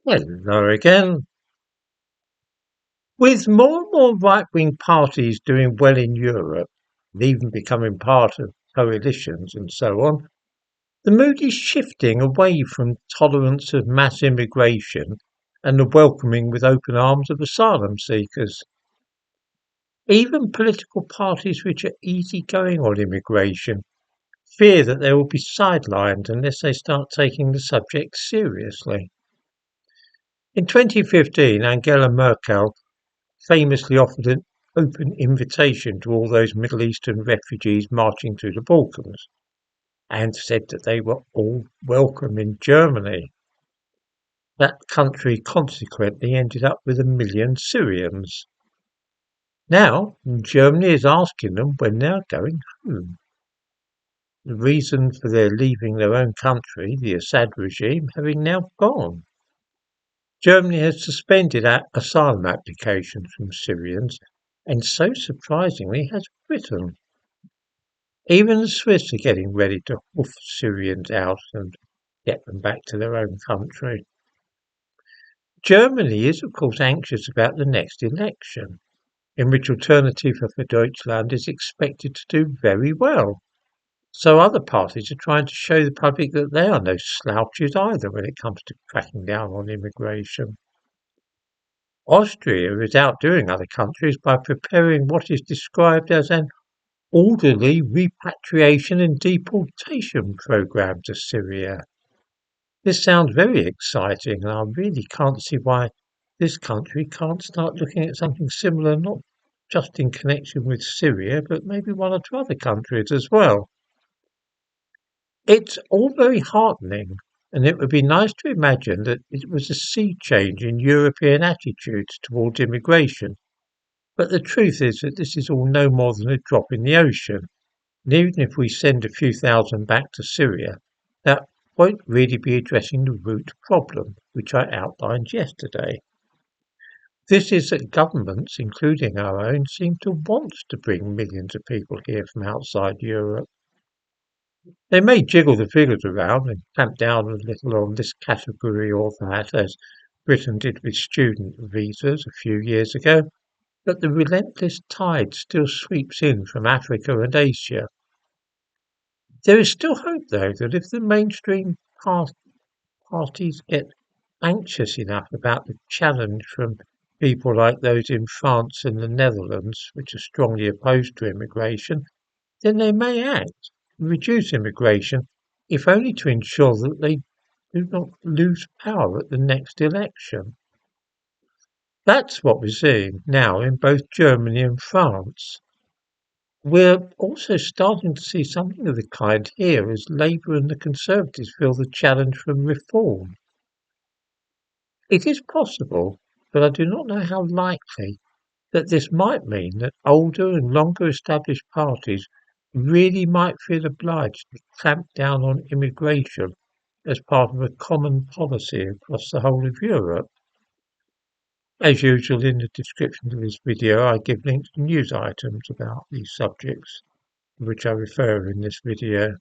Hello again. With more and more right-wing parties doing well in Europe, and even becoming part of coalitions and so on, the mood is shifting away from tolerance of mass immigration and the welcoming with open arms of asylum seekers. Even political parties which are easygoing on immigration fear that they will be sidelined unless they start taking the subject seriously. In 2015, Angela Merkel famously offered an open invitation to all those Middle Eastern refugees marching through the Balkans and said that they were all welcome in Germany. That country consequently ended up with 1 million Syrians. Now, Germany is asking them when they are going home. The reason for their leaving their own country, the Assad regime, having now gone. Germany has suspended asylum applications from Syrians, and so surprisingly has Britain. Even the Swiss are getting ready to hoof Syrians out and get them back to their own country. Germany is, of course, anxious about the next election, in which Alternative for Deutschland is expected to do very well. So other parties are trying to show the public that they are no slouches either when it comes to cracking down on immigration. Austria is outdoing other countries by preparing what is described as an orderly repatriation and deportation program to Syria. This sounds very exciting, and I really can't see why this country can't start looking at something similar, not just in connection with Syria, but maybe one or two other countries as well. It's all very heartening, and it would be nice to imagine that it was a sea change in European attitudes towards immigration. But the truth is that this is all no more than a drop in the ocean. And even if we send a few thousand back to Syria, that won't really be addressing the root problem, which I outlined yesterday. This is that governments, including our own, seem to want to bring millions of people here from outside Europe. They may jiggle the figures around and clamp down a little on this category or that, as Britain did with student visas a few years ago, but the relentless tide still sweeps in from Africa and Asia. There is still hope, though, that if the mainstream parties get anxious enough about the challenge from people like those in France and the Netherlands, which are strongly opposed to immigration, then they may act and reduce immigration, if only to ensure that they do not lose power at the next election. That's what we're seeing now in both Germany and France. We're also starting to see something of the kind here as Labour and the Conservatives feel the challenge from reform. It is possible, but I do not know how likely, that this might mean that older and longer established parties really might feel obliged to clamp down on immigration as part of a common policy across the whole of Europe. As usual, in the description of this video, I give links to news items about these subjects, to which I refer in this video.